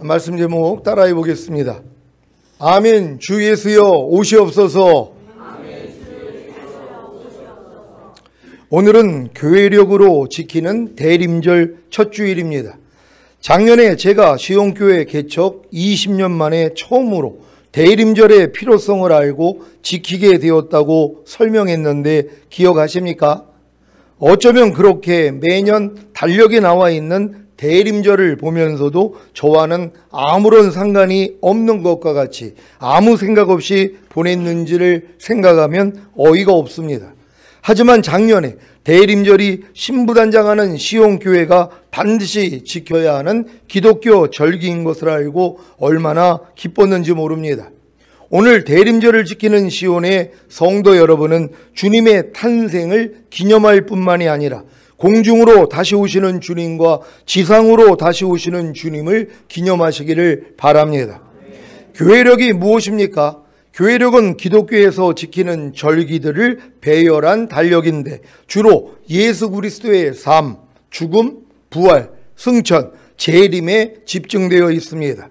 말씀 제목 따라해 보겠습니다. 아멘. 주 예수여 오시옵소서. 오늘은 교회력으로 지키는 대림절 첫 주일입니다. 작년에 제가 시온교회 개척 20년 만에 처음으로 대림절의 필요성을 알고 지키게 되었다고 설명했는데 기억하십니까? 어쩌면 그렇게 매년 달력에 나와 있는 대림절을 보면서도 저와는 아무런 상관이 없는 것과 같이 아무 생각 없이 보냈는지를 생각하면 어이가 없습니다. 하지만 작년에 대림절이 신부단장하는 시온교회가 반드시 지켜야 하는 기독교 절기인 것을 알고 얼마나 기뻤는지 모릅니다. 오늘 대림절을 지키는 시온의 성도 여러분은 주님의 탄생을 기념할 뿐만이 아니라 공중으로 다시 오시는 주님과 지상으로 다시 오시는 주님을 기념하시기를 바랍니다. 교회력이 무엇입니까? 교회력은 기독교에서 지키는 절기들을 배열한 달력인데 주로 예수 그리스도의 삶, 죽음, 부활, 승천, 재림에 집중되어 있습니다.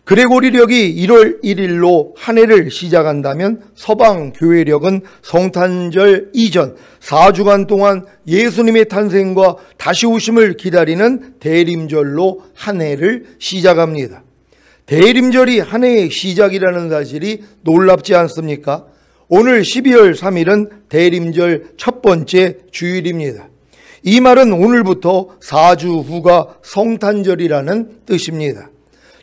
그레고리력이 1월 1일로 한 해를 시작한다면 서방 교회력은 성탄절 이전 4주간 동안 예수님의 탄생과 다시 오심을 기다리는 대림절로 한 해를 시작합니다. 대림절이 한 해의 시작이라는 사실이 놀랍지 않습니까? 오늘 12월 3일은 대림절 첫 번째 주일입니다. 이 말은 오늘부터 4주 후가 성탄절이라는 뜻입니다.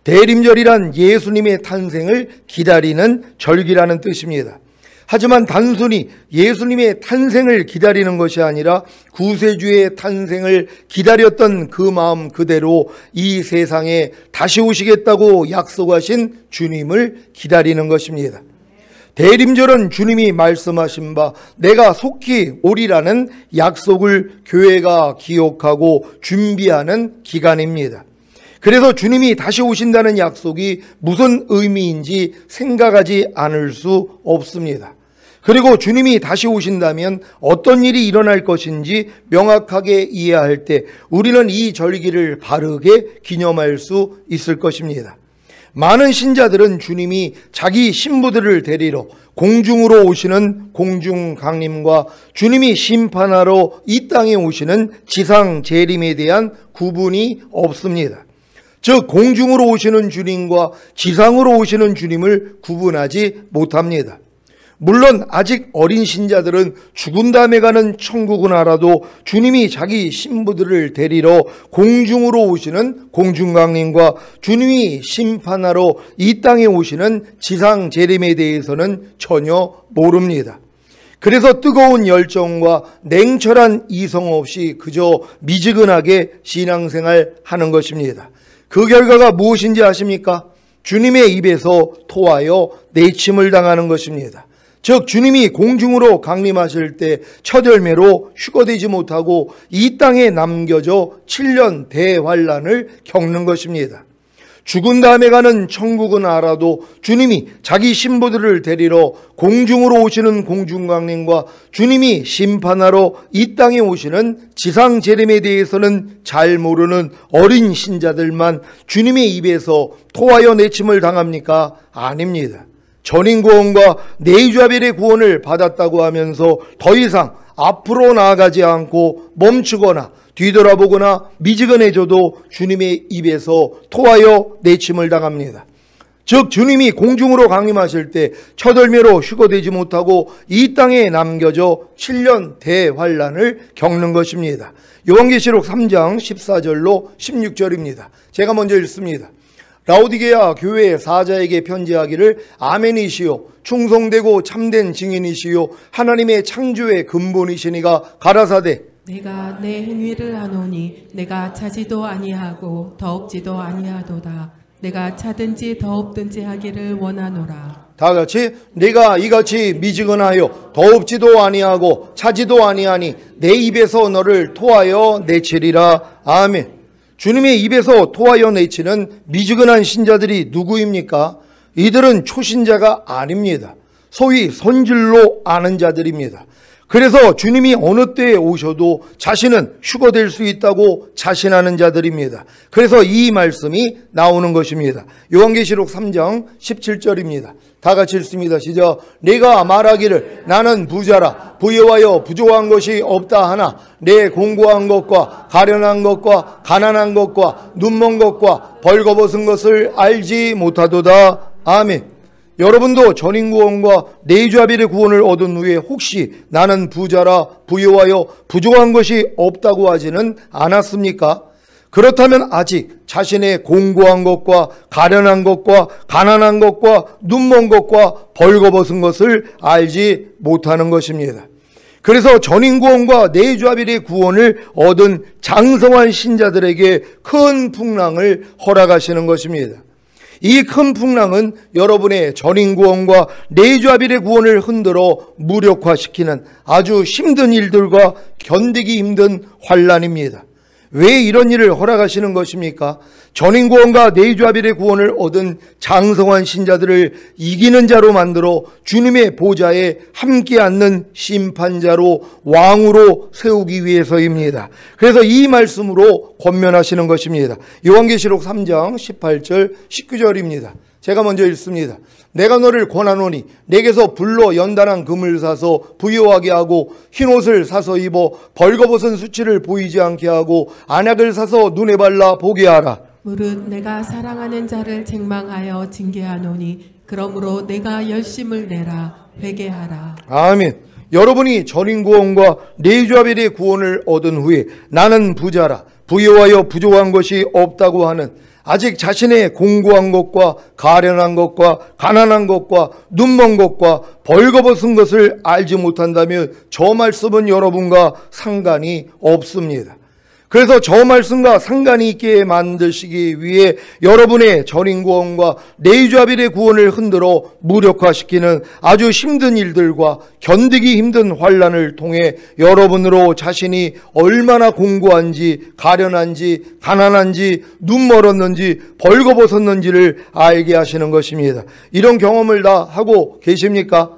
대림절이란 예수님의 탄생을 기다리는 절기라는 뜻입니다. 하지만 단순히 예수님의 탄생을 기다리는 것이 아니라 구세주의 탄생을 기다렸던 그 마음 그대로 이 세상에 다시 오시겠다고 약속하신 주님을 기다리는 것입니다. 대림절은 주님이 말씀하신 바 내가 속히 오리라는 약속을 교회가 기억하고 준비하는 기간입니다. 그래서 주님이 다시 오신다는 약속이 무슨 의미인지 생각하지 않을 수 없습니다. 그리고 주님이 다시 오신다면 어떤 일이 일어날 것인지 명확하게 이해할 때 우리는 이 절기를 바르게 기념할 수 있을 것입니다. 많은 신자들은 주님이 자기 신부들을 데리러 공중으로 오시는 공중 강림과 주님이 심판하러 이 땅에 오시는 지상 재림에 대한 구분이 없습니다. 즉 공중으로 오시는 주님과 지상으로 오시는 주님을 구분하지 못합니다. 물론 아직 어린 신자들은 죽은 다음에 가는 천국은 알아도 주님이 자기 신부들을 데리러 공중으로 오시는 공중강림과 주님이 심판하러 이 땅에 오시는 지상 재림에 대해서는 전혀 모릅니다. 그래서 뜨거운 열정과 냉철한 이성 없이 그저 미지근하게 신앙생활 하는 것입니다. 그 결과가 무엇인지 아십니까? 주님의 입에서 토하여 내침을 당하는 것입니다. 즉 주님이 공중으로 강림하실 때 첫 열매로 휴거되지 못하고 이 땅에 남겨져 7년 대환란을 겪는 것입니다. 죽은 다음에 가는 천국은 알아도 주님이 자기 신부들을 데리러 공중으로 오시는 공중강림과 주님이 심판하러 이 땅에 오시는 지상 재림에 대해서는 잘 모르는 어린 신자들만 주님의 입에서 토하여 내침을 당합니까? 아닙니다. 전인구원과 내주아벨의 구원을 받았다고 하면서 더 이상 앞으로 나아가지 않고 멈추거나 뒤돌아보거나 미지근해져도 주님의 입에서 토하여 내침을 당합니다. 즉 주님이 공중으로 강림하실 때 첫 열매로 휴거되지 못하고 이 땅에 남겨져 7년 대환란을 겪는 것입니다. 요한계시록 3장 14절로 16절입니다. 제가 먼저 읽습니다. 라오디게아 교회 사자에게 편지하기를 아멘이시요 충성되고 참된 증인이시요 하나님의 창조의 근본이시니가 가라사대 내가 내 행위를 아노니 내가 차지도 아니하고 더없지도 아니하도다. 내가 차든지 더없든지 하기를 원하노라. 다 같이 내가 이같이 미지근하여 더없지도 아니하고 차지도 아니하니 내 입에서 너를 토하여 내치리라. 아멘. 주님의 입에서 토하여 내치는 미지근한 신자들이 누구입니까? 이들은 초신자가 아닙니다. 소위 손질로 아는 자들입니다. 그래서 주님이 어느 때에 오셔도 자신은 휴거될 수 있다고 자신하는 자들입니다. 그래서 이 말씀이 나오는 것입니다. 요한계시록 3장 17절입니다. 다 같이 읽습니다. 시작. 내가 말하기를 나는 부자라 부여하여 부족한 것이 없다 하나 내 공고한 것과 가련한 것과 가난한 것과 눈먼 것과 벌거벗은 것을 알지 못하도다. 아멘. 여러분도 전인구원과 내주아벨의 구원을 얻은 후에 혹시 나는 부자라 부여하여 부족한 것이 없다고 하지는 않았습니까? 그렇다면 아직 자신의 공고한 것과 가련한 것과 가난한 것과 눈먼 것과 벌거벗은 것을 알지 못하는 것입니다. 그래서 전인구원과 내주아벨의 구원을 얻은 장성한 신자들에게 큰 풍랑을 허락하시는 것입니다. 이 큰 풍랑은 여러분의 전인구원과 내주아벨의 구원을 흔들어 무력화시키는 아주 힘든 일들과 견디기 힘든 환난입니다. 왜 이런 일을 허락하시는 것입니까? 전인구원과 내주아벨의 구원을 얻은 장성한 신자들을 이기는 자로 만들어 주님의 보좌에 함께 앉는 심판자로 왕으로 세우기 위해서입니다. 그래서 이 말씀으로 권면하시는 것입니다. 요한계시록 3장 18절 19절입니다. 제가 먼저 읽습니다. 내가 너를 권하노니 내게서 불로 연단한 금을 사서 부요하게 하고 흰옷을 사서 입어 벌거벗은 수치를 보이지 않게 하고 안약을 사서 눈에 발라 보게 하라. 무릇 내가 사랑하는 자를 책망하여 징계하노니 그러므로 내가 열심을 내라 회개하라. 아멘. 여러분이 전인구원과 내주아벨의 구원을 얻은 후에 나는 부자라 부여하여 부족한 것이 없다고 하는 아직 자신의 공고한 것과 가련한 것과 가난한 것과 눈먼 것과 벌거벗은 것을 알지 못한다면 저 말씀은 여러분과 상관이 없습니다. 그래서 저 말씀과 상관이 있게 만드시기 위해 여러분의 전인구원과 내주아벨의 구원을 흔들어 무력화시키는 아주 힘든 일들과 견디기 힘든 환난을 통해 여러분으로 자신이 얼마나 공고한지 가련한지 가난한지 눈멀었는지 벌거벗었는지를 알게 하시는 것입니다. 이런 경험을 다 하고 계십니까?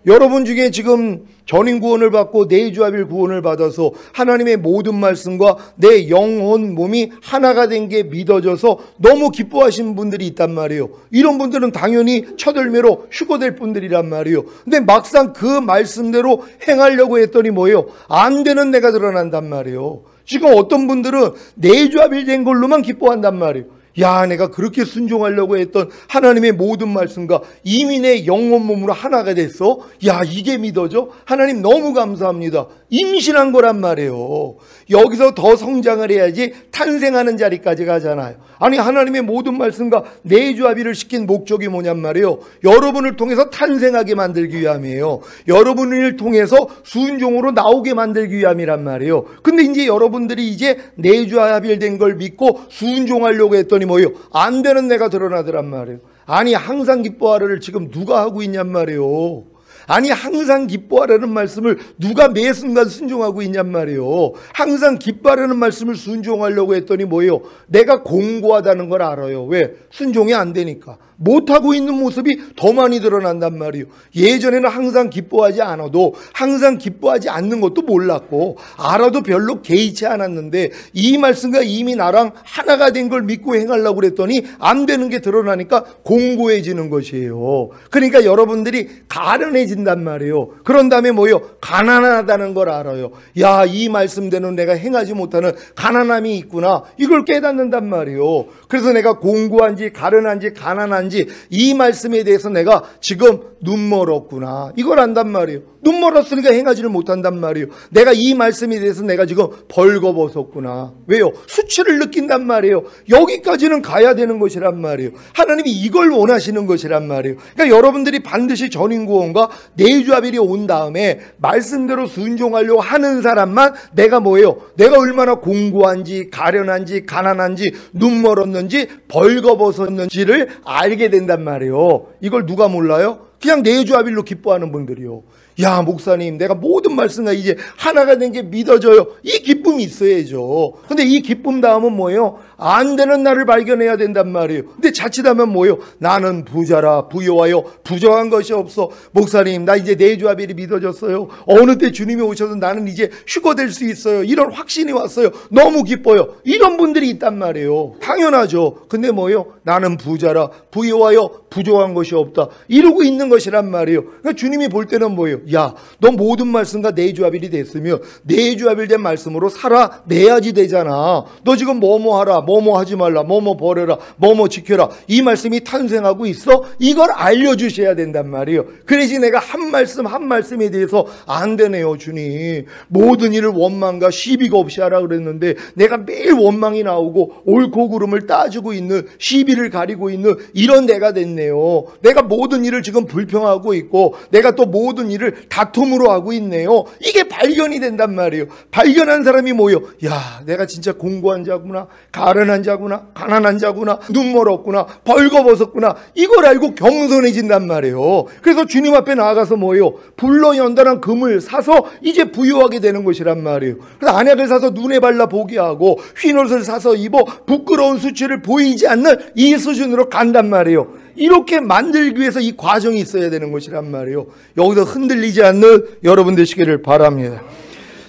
여러분 중에 지금 전인구원을 받고 내주아벨 구원을 받아서 하나님의 모든 말씀과 내 영혼 몸이 하나가 된 게 믿어져서 너무 기뻐하시는 분들이 있단 말이에요. 이런 분들은 당연히 첫 열매로 휴거될 분들이란 말이에요. 근데 막상 그 말씀대로 행하려고 했더니 뭐예요? 안 되는 내가 드러난단 말이에요. 지금 어떤 분들은 내주아벨 된 걸로만 기뻐한단 말이에요. 야, 내가 그렇게 순종하려고 했던 하나님의 모든 말씀과 이미 내 영혼 몸으로 하나가 됐어? 야, 이게 믿어져? 하나님 너무 감사합니다. 임신한 거란 말이에요. 여기서 더 성장을 해야지 탄생하는 자리까지 가잖아요. 아니, 하나님의 모든 말씀과 내주아벨을 시킨 목적이 뭐냔 말이에요. 여러분을 통해서 탄생하게 만들기 위함이에요. 여러분을 통해서 순종으로 나오게 만들기 위함이란 말이에요. 근데 이제 여러분들이 이제 내주아벨 된 걸 믿고 순종하려고 했더니 뭐예요? 안 되는 내가 드러나더란 말이에요. 아니, 항상 기뻐하라를 지금 누가 하고 있냔 말이에요. 아니, 항상 기뻐하라는 말씀을 누가 매 순간 순종하고 있냔 말이에요. 항상 기뻐하라는 말씀을 순종하려고 했더니 뭐예요? 내가 공고하다는 걸 알아요. 왜? 순종이 안 되니까. 못하고 있는 모습이 더 많이 드러난단 말이에요. 예전에는 항상 기뻐하지 않아도 항상 기뻐하지 않는 것도 몰랐고 알아도 별로 개의치 않았는데 이 말씀과 이미 나랑 하나가 된 걸 믿고 행하려고 그랬더니 안 되는 게 드러나니까 공고해지는 것이에요. 그러니까 여러분들이 가련해진단 말이에요. 그런 다음에 뭐예요? 가난하다는 걸 알아요. 야, 이 말씀대로 내가 행하지 못하는 가난함이 있구나. 이걸 깨닫는단 말이에요. 그래서 내가 공고한지 가련한지 가난한지 이 말씀에 대해서 내가 지금 눈멀었구나. 이걸 안단 말이에요. 눈멀었으니까 행하지를 못한단 말이에요. 내가 이 말씀에 대해서 내가 지금 벌거벗었구나. 왜요? 수치를 느낀단 말이에요. 여기까지는 가야 되는 것이란 말이에요. 하나님이 이걸 원하시는 것이란 말이에요. 그러니까 여러분들이 반드시 전인구원과 내주아벨이 온 다음에 말씀대로 순종하려고 하는 사람만 내가 뭐예요? 내가 얼마나 공고한지 가련한지 가난한지 눈멀었는지 벌거벗었는지를 알게 된단 말이에요. 이걸 누가 몰라요? 그냥 내주아빌로 기뻐하는 분들이요. 야, 목사님, 내가 모든 말씀과 이제 하나가 된 게 믿어져요. 이 기쁨이 있어야죠. 근데 이 기쁨 다음은 뭐예요? 안 되는 나를 발견해야 된단 말이에요. 근데 자칫하면 뭐예요? 나는 부자라 부여하여 부정한 것이 없어. 목사님, 나 이제 내주아빌이 믿어졌어요. 어느 때 주님이 오셔서 나는 이제 휴거 될 수 있어요. 이런 확신이 왔어요. 너무 기뻐요. 이런 분들이 있단 말이에요. 당연하죠. 근데 뭐예요? 나는 부자라 부여하여 부족한 것이 없다. 이러고 있는 것이란 말이에요. 그러니까 주님이 볼 때는 뭐예요? 야, 너 모든 말씀과 내주아빌이 됐으면 내주아빌 된 말씀으로 살아내야지 되잖아. 너 지금 뭐뭐 하라, 뭐뭐 하지 말라, 뭐뭐 버려라, 뭐뭐 지켜라. 이 말씀이 탄생하고 있어? 이걸 알려주셔야 된단 말이에요. 그래야지 내가 한 말씀 한 말씀에 대해서 안 되네요, 주님. 모든 일을 원망과 시비가 없이 하라 그랬는데 내가 매일 원망이 나오고 옳고 그름을 따지고 있는, 시비를 가리고 있는 이런 내가 됐네요. 내가 모든 일을 지금 불평하고 있고 내가 또 모든 일을 다툼으로 하고 있네요. 이게 발견이 된단 말이에요. 발견한 사람이 뭐예요? 야, 내가 진짜 공고한 자구나, 가련한 자구나, 가난한 자구나, 눈 멀었구나, 벌거벗었구나. 이걸 알고 겸손해진단 말이에요. 그래서 주님 앞에 나아가서 뭐예요? 불로 연단한 금을 사서 이제 부유하게 되는 것이란 말이에요. 그래서 안약을 사서 눈에 발라 보게 하고 흰옷을 사서 입어 부끄러운 수치를 보이지 않는 이 수준으로 간단 말이에요. 이렇게 만들기 위해서 이 과정이 있어야 되는 것이란 말이에요. 여기서 흔들리지 않는 여러분 되시기를 바랍니다.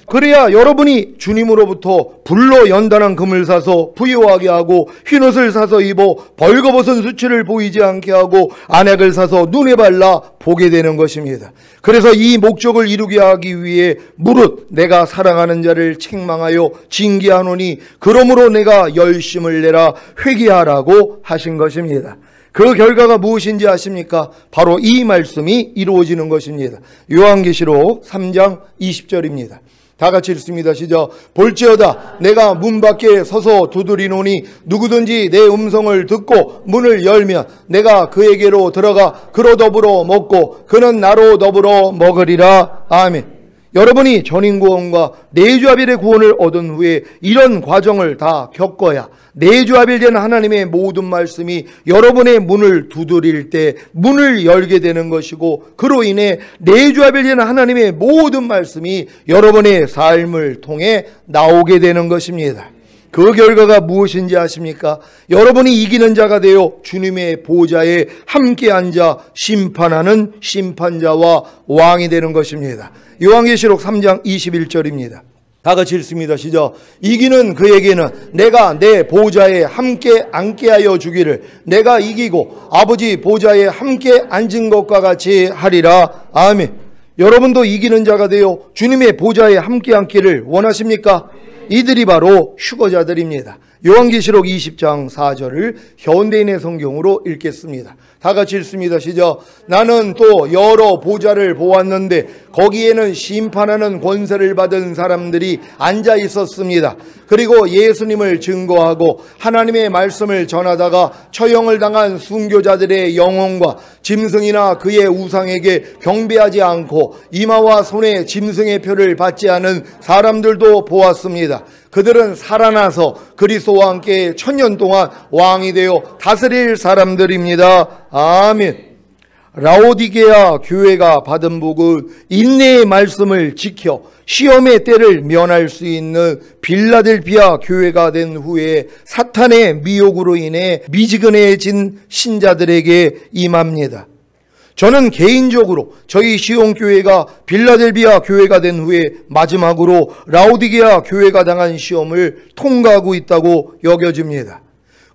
그래야 여러분이 주님으로부터 불로 연단한 금을 사서 부유하게 하고 흰옷을 사서 입어 벌거벗은 수치를 보이지 않게 하고 안약을 사서 눈에 발라 보게 되는 것입니다. 그래서 이 목적을 이루게 하기 위해 무릇 내가 사랑하는 자를 책망하여 징계하노니 그러므로 내가 열심을 내라 회개하라고 하신 것입니다. 그 결과가 무엇인지 아십니까? 바로 이 말씀이 이루어지는 것입니다. 요한계시록 3장 20절입니다. 다 같이 읽습니다. 시작. 볼지어다 내가 문 밖에 서서 두드리노니 누구든지 내 음성을 듣고 문을 열면 내가 그에게로 들어가 그로 더불어 먹고 그는 나로 더불어 먹으리라. 아멘. 여러분이 전인구원과 내주아빌의 구원을 얻은 후에 이런 과정을 다 겪어야 내주아빌된 하나님의 모든 말씀이 여러분의 문을 두드릴 때 문을 열게 되는 것이고, 그로 인해 내주아빌된 하나님의 모든 말씀이 여러분의 삶을 통해 나오게 되는 것입니다. 그 결과가 무엇인지 아십니까? 여러분이 이기는 자가 되어 주님의 보좌에 함께 앉아 심판하는 심판자와 왕이 되는 것입니다. 요한계시록 3장 21절입니다. 다 같이 읽습니다. 시작. 이기는 그에게는 내가 내 보좌에 함께 앉게 하여 주기를 내가 이기고 아버지 보좌에 함께 앉은 것과 같이 하리라. 아멘. 여러분도 이기는 자가 되어 주님의 보좌에 함께 앉기를 원하십니까? 이들이 바로 휴거자들입니다. 요한계시록 20장 4절을 현대인의 성경으로 읽겠습니다. 다 같이 읽습니다. 시작. 나는 또 여러 보좌를 보았는데 거기에는 심판하는 권세를 받은 사람들이 앉아 있었습니다. 그리고 예수님을 증거하고 하나님의 말씀을 전하다가 처형을 당한 순교자들의 영혼과 짐승이나 그의 우상에게 경배하지 않고 이마와 손에 짐승의 표를 받지 않은 사람들도 보았습니다. 그들은 살아나서 그리스도와 함께 1000년 동안 왕이 되어 다스릴 사람들입니다. 아멘. 라오디게아 교회가 받은 복은 인내의 말씀을 지켜 시험의 때를 면할 수 있는 빌라델피아 교회가 된 후에 사탄의 미혹으로 인해 미지근해진 신자들에게 임합니다. 저는 개인적으로 저희 시온교회가 빌라델비아 교회가 된 후에 마지막으로 라오디게아 교회가 당한 시험을 통과하고 있다고 여겨집니다.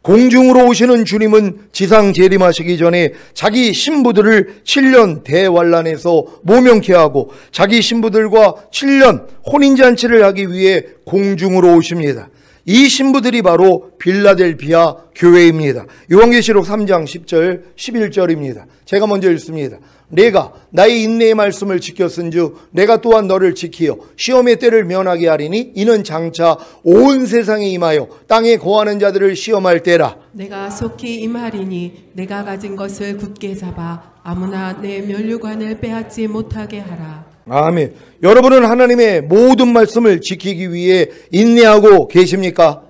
공중으로 오시는 주님은 지상 재림하시기 전에 자기 신부들을 7년 대환란에서 모명케 하고 자기 신부들과 7년 혼인잔치를 하기 위해 공중으로 오십니다. 이 신부들이 바로 빌라델비아 교회입니다. 요한계시록 3장 10절 11절입니다. 제가 먼저 읽습니다. 내가 나의 인내의 말씀을 지켰은즉 내가 또한 너를 지키어 시험의 때를 면하게 하리니 이는 장차 온 세상에 임하여 땅에 거하는 자들을 시험할 때라. 내가 속히 임하리니 내가 가진 것을 굳게 잡아 아무나 내 면류관을 빼앗지 못하게 하라. 아멘. 여러분은 하나님의 모든 말씀을 지키기 위해 인내하고 계십니까?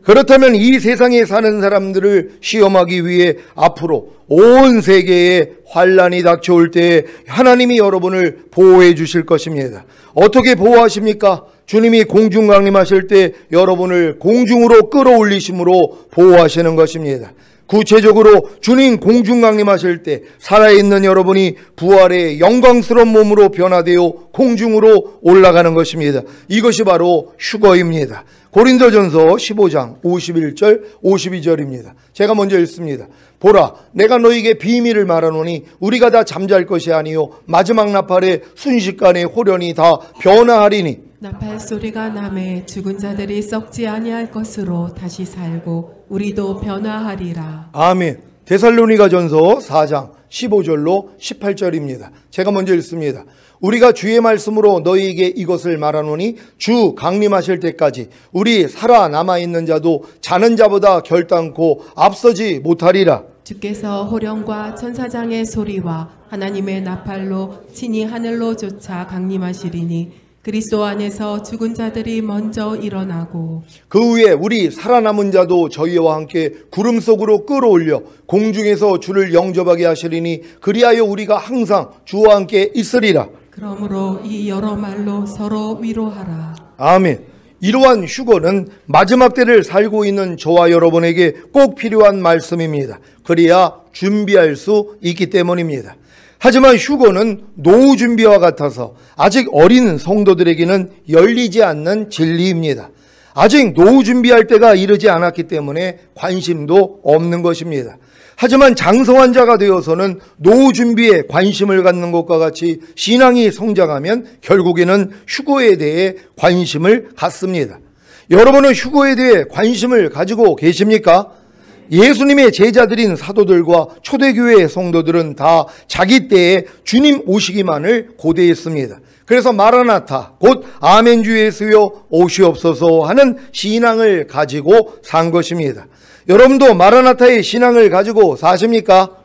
그렇다면 이 세상에 사는 사람들을 시험하기 위해 앞으로 온 세계에 환란이 닥쳐올 때 하나님이 여러분을 보호해 주실 것입니다. 어떻게 보호하십니까? 주님이 공중 강림하실 때 여러분을 공중으로 끌어올리심으로 보호하시는 것입니다. 구체적으로 주님 공중 강림하실 때 살아있는 여러분이 부활의 영광스러운 몸으로 변화되어 공중으로 올라가는 것입니다. 이것이 바로 휴거입니다. 고린도전서 15장 51절 52절입니다. 제가 먼저 읽습니다. 보라, 내가 너희에게 비밀을 말하노니 우리가 다 잠잘 것이 아니요 마지막 나팔에 순식간에 호련히 다 변화하리니 나팔 소리가 나매 죽은 자들이 썩지 아니할 것으로 다시 살고 우리도 변화하리라. 아멘. 데살로니가전서 4장 15절로 18절입니다. 제가 먼저 읽습니다. 우리가 주의 말씀으로 너희에게 이것을 말하노니 주 강림하실 때까지 우리 살아남아있는 자도 자는 자보다 결단코 앞서지 못하리라. 주께서 호령과 천사장의 소리와 하나님의 나팔로 친히 하늘로 쫓아 강림하시리니 그리스도 안에서 죽은 자들이 먼저 일어나고 그 후에 우리 살아남은 자도 저희와 함께 구름 속으로 끌어올려 공중에서 주를 영접하게 하시리니 그리하여 우리가 항상 주와 함께 있으리라. 그러므로 이 여러 말로 서로 위로하라. 아멘. 이러한 휴거는 마지막 때를 살고 있는 저와 여러분에게 꼭 필요한 말씀입니다. 그래야 준비할 수 있기 때문입니다. 하지만 휴거는 노후 준비와 같아서 아직 어린 성도들에게는 열리지 않는 진리입니다. 아직 노후 준비할 때가 이르지 않았기 때문에 관심도 없는 것입니다. 하지만 장성한 자가 되어서는 노후 준비에 관심을 갖는 것과 같이 신앙이 성장하면 결국에는 휴거에 대해 관심을 갖습니다. 여러분은 휴거에 대해 관심을 가지고 계십니까? 예수님의 제자들인 사도들과 초대교회 성도들은 다 자기 때에 주님 오시기만을 고대했습니다. 그래서 마라나타 곧 아멘 주 예수여 오시옵소서 하는 신앙을 가지고 산 것입니다. 여러분도 마라나타의 신앙을 가지고 사십니까?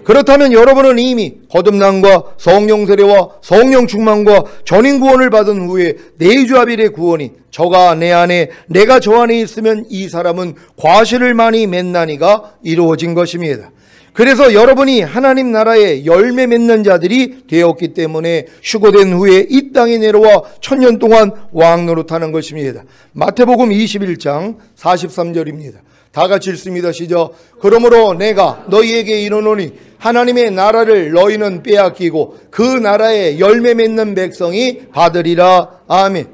그렇다면 여러분은 이미 거듭남과 성령 세례와 성령 충만과 전인 구원을 받은 후에 내주합일의 구원인 저가 내 안에 내가 저 안에 있으면 이 사람은 과실을 많이 맺나니가 이루어진 것입니다. 그래서 여러분이 하나님 나라의 열매 맺는 자들이 되었기 때문에 휴거된 후에 이 땅에 내려와 1000년 동안 왕 노릇하는 것입니다. 마태복음 21장 43절입니다. 다 같이 읽습니다. 시작. 그러므로 내가 너희에게 이르노니 하나님의 나라를 너희는 빼앗기고 그 나라의 열매 맺는 백성이 받으리라. 아멘.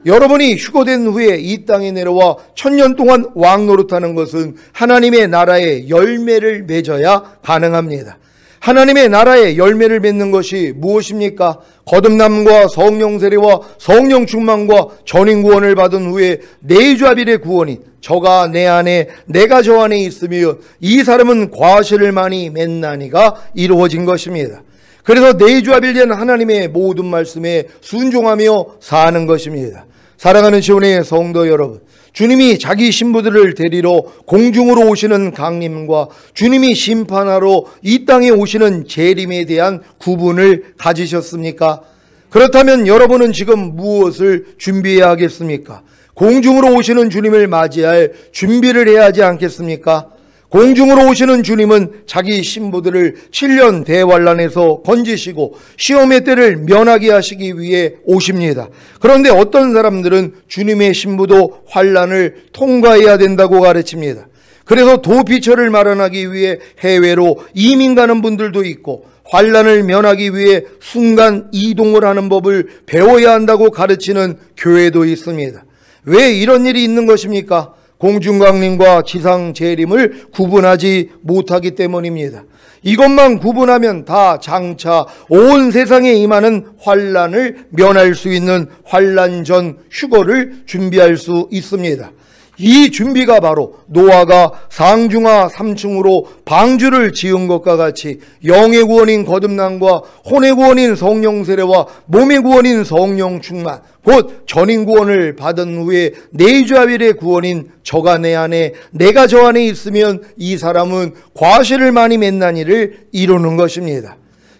여러분이 휴거된 후에 이 땅에 내려와 1000년 동안 왕 노릇하는 것은 하나님의 나라의 열매를 맺어야 가능합니다. 하나님의 나라의 열매를 맺는 것이 무엇입니까? 거듭남과 성령 세례와 성령 충만과 전인 구원을 받은 후에 내주합일의 구원인 저가 내 안에 내가 저 안에 있으며 이 사람은 과실을 많이 맺나니가 이루어진 것입니다. 그래서 내주합일된 하나님의 모든 말씀에 순종하며 사는 것입니다. 사랑하는 시온의 성도 여러분, 주님이 자기 신부들을 데리러 공중으로 오시는 강림과 주님이 심판하러 이 땅에 오시는 재림에 대한 구분을 가지셨습니까? 그렇다면 여러분은 지금 무엇을 준비해야 하겠습니까? 공중으로 오시는 주님을 맞이할 준비를 해야 하지 않겠습니까? 공중으로 오시는 주님은 자기 신부들을 7년 대환란에서 건지시고 시험의 때를 면하게 하시기 위해 오십니다. 그런데 어떤 사람들은 주님의 신부도 환란을 통과해야 된다고 가르칩니다. 그래서 도피처를 마련하기 위해 해외로 이민 가는 분들도 있고 환란을 면하기 위해 순간 이동을 하는 법을 배워야 한다고 가르치는 교회도 있습니다. 왜 이런 일이 있는 것입니까? 공중강림과 지상재림을 구분하지 못하기 때문입니다. 이것만 구분하면 다 장차 온 세상에 임하는 환란을 면할 수 있는 환란 전 휴거를 준비할 수 있습니다. 이 준비가 바로 노아가 상중하 3층으로 방주를 지은 것과 같이 영의 구원인 거듭남과 혼의 구원인 성령 세례와 몸의 구원인 성령 충만 곧 전인 구원을 받은 후에 내주합일의 구원인 저가 내 안에 내가 저 안에 있으면 이 사람은 과실을 많이 맺나니를 이루는 것입니다.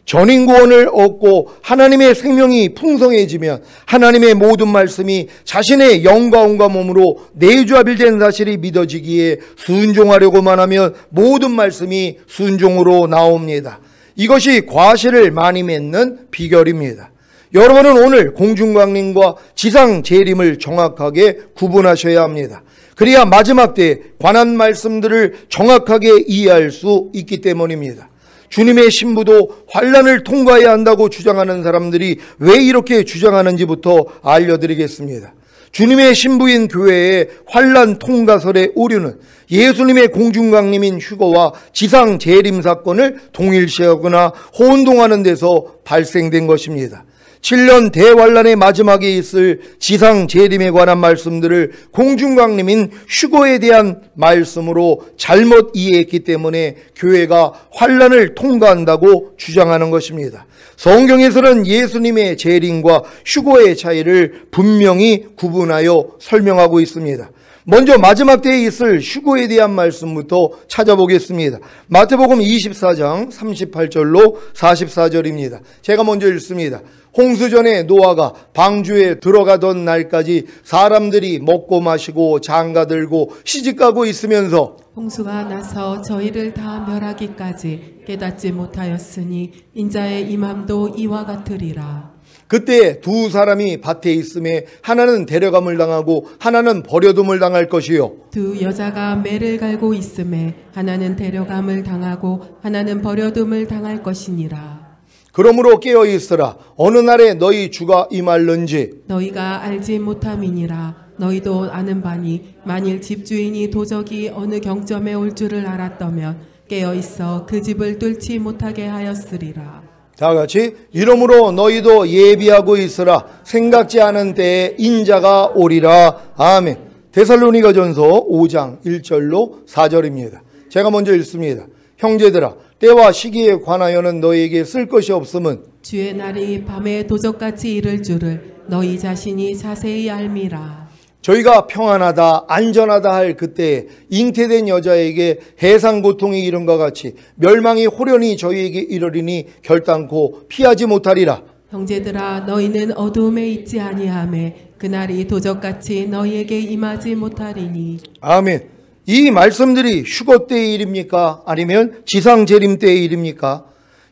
전인 구원을 얻고 하나님의 생명이 풍성해지면 하나님의 모든 말씀이 자신의 영과 온과 몸으로 내주합일된 사실이 믿어지기에 순종하려고만 하면 모든 말씀이 순종으로 나옵니다. 이것이 과실을 많이 맺는 비결입니다. 여러분은 오늘 공중강림과 지상 재림을 정확하게 구분하셔야 합니다. 그래야 마지막 때에 관한 말씀들을 정확하게 이해할 수 있기 때문입니다. 주님의 신부도 환난을 통과해야 한다고 주장하는 사람들이 왜 이렇게 주장하는지부터 알려드리겠습니다. 주님의 신부인 교회의 환난 통과설의 오류는 예수님의 공중강림인 휴거와 지상 재림 사건을 동일시하거나 혼동하는 데서 발생된 것입니다. 7년 대환란의 마지막에 있을 지상 재림에 관한 말씀들을 공중강림인 휴거에 대한 말씀으로 잘못 이해했기 때문에 교회가 환란을 통과한다고 주장하는 것입니다. 성경에서는 예수님의 재림과 휴거의 차이를 분명히 구분하여 설명하고 있습니다. 먼저 마지막 때에 있을 휴거에 대한 말씀부터 찾아보겠습니다. 마태복음 24장 38절로 44절입니다. 제가 먼저 읽습니다. 홍수전에 노아가 방주에 들어가던 날까지 사람들이 먹고 마시고 장가들고 시집가고 있으면서 홍수가 나서 저희를 다 멸하기까지 깨닫지 못하였으니 인자의 임함도 이와 같으리라. 그때 두 사람이 밭에 있음에 하나는 데려감을 당하고 하나는 버려둠을 당할 것이요 두 여자가 매를 갈고 있음에 하나는 데려감을 당하고 하나는 버려둠을 당할 것이니라. 그러므로 깨어 있으라. 어느 날에 너희 주가 임할는지 너희가 알지 못함이니라. 너희도 아는 바니 만일 집주인이 도적이 어느 경점에 올 줄을 알았다면 깨어 있어 그 집을 뚫지 못하게 하였으리라. 다 같이 이러므로 너희도 예비하고 있으라. 생각지 않은 때에 인자가 오리라. 아멘. 데살로니가전서 5장 1절로 4절입니다. 제가 먼저 읽습니다. 형제들아, 때와 시기에 관하여는 너희에게 쓸 것이 없음은 주의 날이 밤에 도적같이 이를 줄을 너희 자신이 자세히 알미라. 저희가 평안하다 안전하다 할 그때에 잉태된 여자에게 해상 고통이 이른과 같이 멸망이 호련히 저희에게 이르리니 결단코 피하지 못하리라. 형제들아, 너희는 어두움에 있지 아니하매 그날이 도적같이 너희에게 임하지 못하리니. 아멘. 이 말씀들이 휴거 때의 일입니까? 아니면 지상 재림 때의 일입니까?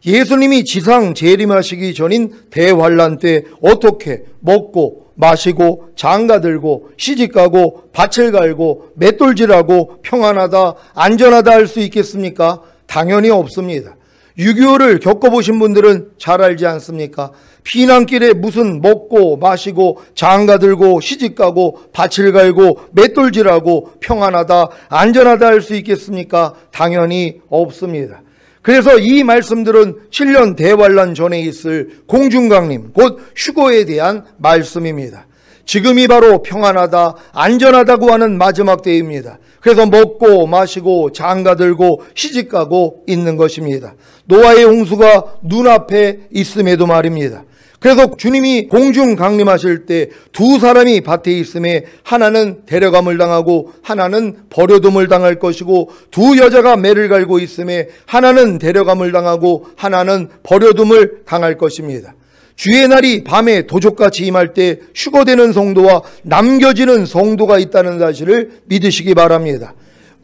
예수님이 지상 재림하시기 전인 대환란 때 어떻게 먹고 마시고 장가들고 시집가고 밭을 갈고 맷돌질하고 평안하다 안전하다 할 수 있겠습니까? 당연히 없습니다. 6.25를 겪어보신 분들은 잘 알지 않습니까? 피난길에 무슨 먹고 마시고 장가들고 시집가고 밭을 갈고 맷돌질하고 평안하다 안전하다 할 수 있겠습니까? 당연히 없습니다. 그래서 이 말씀들은 7년 대환란 전에 있을 공중강림 곧 휴거에 대한 말씀입니다. 지금이 바로 평안하다 안전하다고 하는 마지막 때입니다. 그래서 먹고 마시고 장가들고 시집가고 있는 것입니다. 노아의 홍수가 눈앞에 있음에도 말입니다. 그래서 주님이 공중 강림하실 때 두 사람이 밭에 있음에 하나는 데려감을 당하고 하나는 버려둠을 당할 것이고 두 여자가 매를 갈고 있음에 하나는 데려감을 당하고 하나는 버려둠을 당할 것입니다. 주의 날이 밤에 도적같이 임할 때 휴거되는 성도와 남겨지는 성도가 있다는 사실을 믿으시기 바랍니다.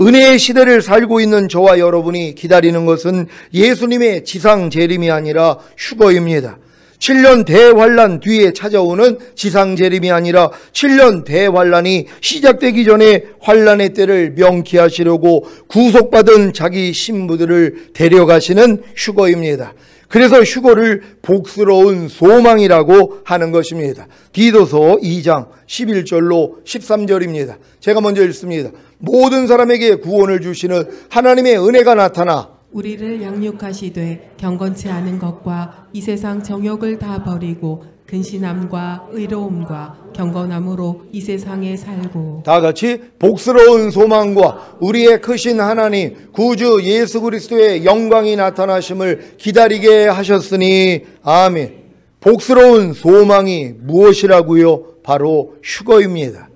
은혜의 시대를 살고 있는 저와 여러분이 기다리는 것은 예수님의 지상 재림이 아니라 휴거입니다. 7년 대환란 뒤에 찾아오는 지상 재림이 아니라 7년 대환란이 시작되기 전에 환란의 때를 명쾌하시려고 구속받은 자기 신부들을 데려가시는 휴거입니다. 그래서 휴거를 복스러운 소망이라고 하는 것입니다. 디도서 2장 11절로 13절입니다. 제가 먼저 읽습니다. 모든 사람에게 구원을 주시는 하나님의 은혜가 나타나 우리를 양육하시되 경건치 않은 것과 이 세상 정욕을 다 버리고 근신함과 의로움과 경건함으로 이 세상에 살고. 다 같이 복스러운 소망과 우리의 크신 하나님 구주 예수 그리스도의 영광이 나타나심을 기다리게 하셨으니 아멘. 복스러운 소망이 무엇이라고요? 바로 휴거입니다.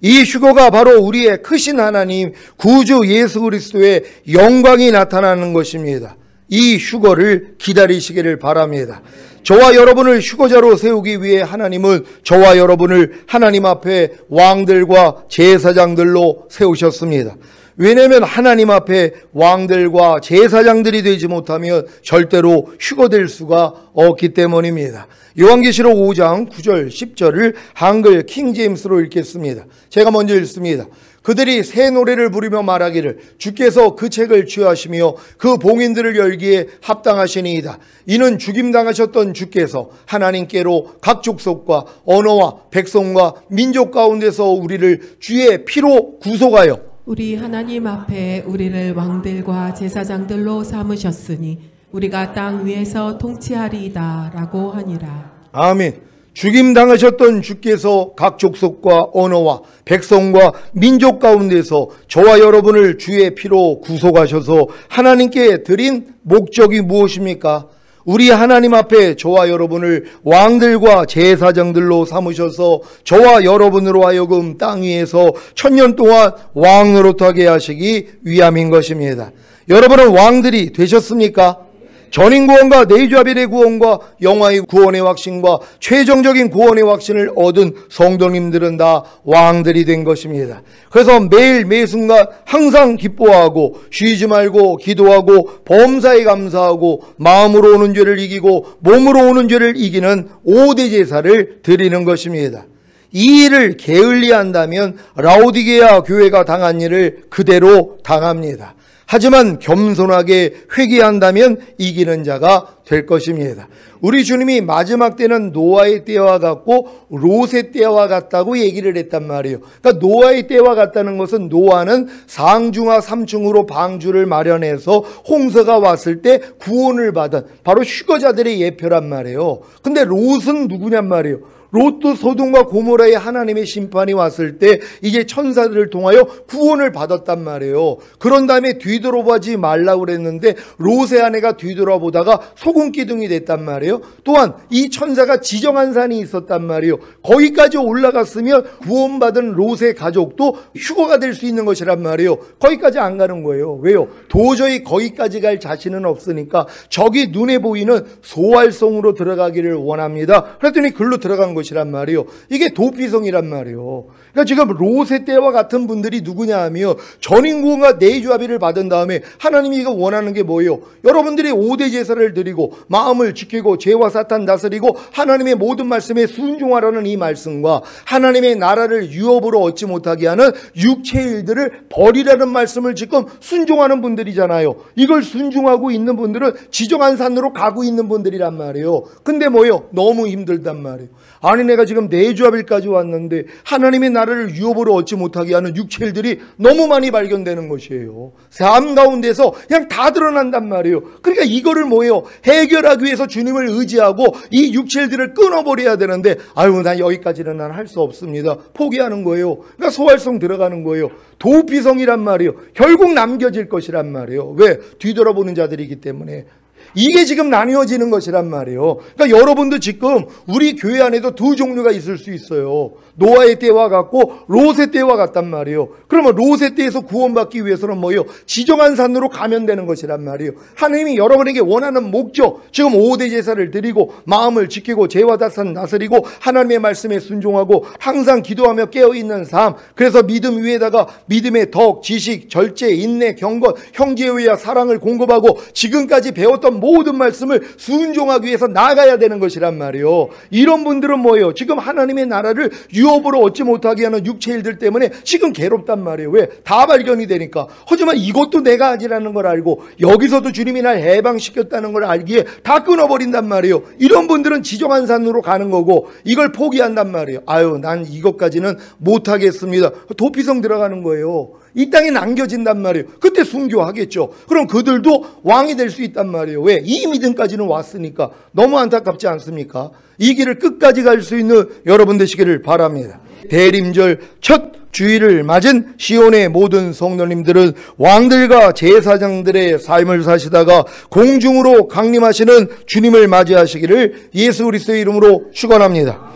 이 휴거가 바로 우리의 크신 하나님 구주 예수 그리스도의 영광이 나타나는 것입니다. 이 휴거를 기다리시기를 바랍니다. 저와 여러분을 휴거자로 세우기 위해 하나님은 저와 여러분을 하나님 앞에 왕들과 제사장들로 세우셨습니다. 왜냐하면 하나님 앞에 왕들과 제사장들이 되지 못하면 절대로 휴거될 수가 없기 때문입니다. 요한계시록 5장 9절 10절을 한글 킹제임스로 읽겠습니다. 제가 먼저 읽습니다. 그들이 새 노래를 부르며 말하기를 주께서 그 책을 취하시며 그 봉인들을 열기에 합당하시니이다. 이는 죽임당하셨던 주께서 하나님께로 각 족속과 언어와 백성과 민족 가운데서 우리를 주의 피로 구속하여 우리 하나님 앞에 우리를 왕들과 제사장들로 삼으셨으니 우리가 땅 위에서 통치하리이다 라고 하니라. 아멘. 죽임당하셨던 주께서 각 족속과 언어와 백성과 민족 가운데서 저와 여러분을 주의 피로 구속하셔서 하나님께 드린 목적이 무엇입니까? 우리 하나님 앞에 저와 여러분을 왕들과 제사장들로 삼으셔서 저와 여러분으로 하여금 땅 위에서 1000년 동안 왕 노릇하게 하시기 위함인 것입니다. 여러분은 왕들이 되셨습니까? 전인구원과 네이자벨의 구원과 영화의 구원의 확신과 최종적인 구원의 확신을 얻은 성도님들은 다 왕들이 된 것입니다. 그래서 매일 매순간 항상 기뻐하고 쉬지 말고 기도하고 범사에 감사하고 마음으로 오는 죄를 이기고 몸으로 오는 죄를 이기는 5대 제사를 드리는 것입니다. 이 일을 게을리한다면 라오디게아 교회가 당한 일을 그대로 당합니다. 하지만 겸손하게 회개한다면 이기는 자가 될 것입니다. 우리 주님이 마지막 때는 노아의 때와 같고 롯의 때와 같다고 얘기를 했단 말이에요. 그러니까 노아의 때와 같다는 것은 노아는 상중하 3층으로 방주를 마련해서 홍수가 왔을 때 구원을 받은 바로 휴거자들의 예표란 말이에요. 근데 롯은 누구냔 말이에요. 롯도 소돔과 고모라의 하나님의 심판이 왔을 때 이제 천사들을 통하여 구원을 받았단 말이에요. 그런 다음에 뒤돌아보지 말라고 그랬는데 롯의 아내가 뒤돌아보다가 소금 기둥이 됐단 말이에요. 또한 이 천사가 지정한 산이 있었단 말이에요. 거기까지 올라갔으면 구원받은 롯의 가족도 휴거가 될 수 있는 것이란 말이에요. 거기까지 안 가는 거예요. 왜요? 도저히 거기까지 갈 자신은 없으니까 저기 눈에 보이는 소활성으로 들어가기를 원합니다. 그랬더니 글로 들어간 것이란 말이에요. 이게 도피성이란 말이에요. 그러니까 지금 롯의 때와 같은 분들이 누구냐 하면 전인구원과 네이자벨을 받은 다음에 하나님이 이거 원하는 게 뭐예요? 여러분들이 5대 제사를 드리고 마음을 지키고 죄와 사탄 다스리고 하나님의 모든 말씀에 순종하라는 이 말씀과 하나님의 나라를 유업으로 얻지 못하게 하는 육체의 일들을 버리라는 말씀을 지금 순종하는 분들이잖아요. 이걸 순종하고 있는 분들은 지정한 산으로 가고 있는 분들이란 말이에요. 근데 뭐예요? 너무 힘들단 말이에요. 아니 내가 지금 네이자벨까지 왔는데 하나님의 나라를 유업으로 얻지 못하게 하는 육체일들이 너무 많이 발견되는 것이에요. 삶 가운데서 그냥 다 드러난단 말이에요. 그러니까 이거를 뭐예요? 해결하기 위해서 주님을 의지하고 이 육체일들을 끊어버려야 되는데 아유 난 여기까지는 난 할 수 없습니다. 포기하는 거예요. 그러니까 소활성 들어가는 거예요. 도피성이란 말이에요. 결국 남겨질 것이란 말이에요. 왜? 뒤돌아보는 자들이기 때문에. 이게 지금 나뉘어지는 것이란 말이에요. 그러니까 여러분도 지금 우리 교회 안에도 두 종류가 있을 수 있어요. 노아의 때와 같고 롯의 때와 같단 말이에요. 그러면 롯의 때에서 구원받기 위해서는 뭐예요? 지정한 산으로 가면 되는 것이란 말이에요. 하나님이 여러분에게 원하는 목적, 지금 5대 제사를 드리고 마음을 지키고 죄와 사탄 다스리고 하나님의 말씀에 순종하고 항상 기도하며 깨어있는 삶, 그래서 믿음 위에다가 믿음의 덕, 지식, 절제, 인내, 경건, 형제의와 사랑을 공급하고 지금까지 배웠던 모든 말씀을 순종하기 위해서 나가야 되는 것이란 말이에요. 이런 분들은 뭐예요? 지금 하나님의 나라를 유업으로 얻지 못하게 하는 육체의 일들 때문에 지금 괴롭단 말이에요. 왜? 다 발견이 되니까. 하지만 이것도 내가 아니라는 걸 알고 여기서도 주님이 날 해방시켰다는 걸 알기에 다 끊어버린단 말이에요. 이런 분들은 지정한 산으로 가는 거고 이걸 포기한단 말이에요. 아유 난 이것까지는 못하겠습니다. 도피성 들어가는 거예요. 이 땅에 남겨진단 말이에요. 그때 순교하겠죠. 그럼 그들도 왕이 될 수 있단 말이에요. 왜? 이 믿음까지는 왔으니까. 너무 안타깝지 않습니까? 이 길을 끝까지 갈 수 있는 여러분 되시기를 바랍니다. 대림절 첫 주일을 맞은 시온의 모든 성도님들은 왕들과 제사장들의 삶을 사시다가 공중으로 강림하시는 주님을 맞이하시기를 예수 그리스도의 이름으로 축원합니다.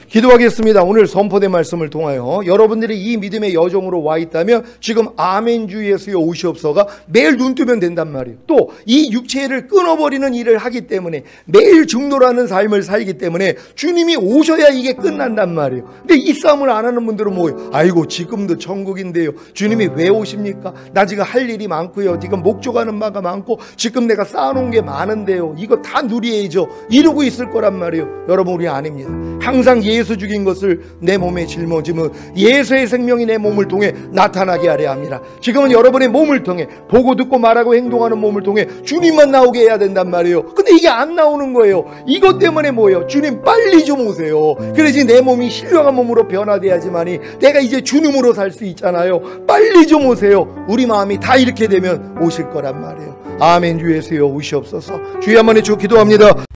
기도하겠습니다. 오늘 선포된 말씀을 통하여 여러분들이 이 믿음의 여정으로 와 있다면 지금 아멘 주 예수여 오시옵소서가 매일 눈 뜨면 된단 말이에요. 또 이 육체를 끊어버리는 일을 하기 때문에 매일 중노라는 삶을 살기 때문에 주님이 오셔야 이게 끝난단 말이에요. 근데 이 싸움을 안 하는 분들은 뭐예요? 아이고 지금도 천국인데요. 주님이 왜 오십니까? 나 지금 할 일이 많고요. 지금 목적하는 바가 많고 지금 내가 쌓아놓은 게 많은데요. 이거 다 누리야죠. 이러고 있을 거란 말이에요. 여러분 우리 아닙니다. 항상 예수 죽인 것을 내 몸에 짊어지면 예수의 생명이 내 몸을 통해 나타나게 하려 합니다. 지금은 여러분의 몸을 통해 보고 듣고 말하고 행동하는 몸을 통해 주님만 나오게 해야 된단 말이에요. 근데 이게 안 나오는 거예요. 이것 때문에 뭐예요? 주님 빨리 좀 오세요. 그래야지 내 몸이 신령한 몸으로 변화돼야지만이 내가 이제 주님으로 살 수 있잖아요. 빨리 좀 오세요. 우리 마음이 다 이렇게 되면 오실 거란 말이에요. 아멘. 주 예수여 오시옵소서. 주여 한번 해주고 기도합니다.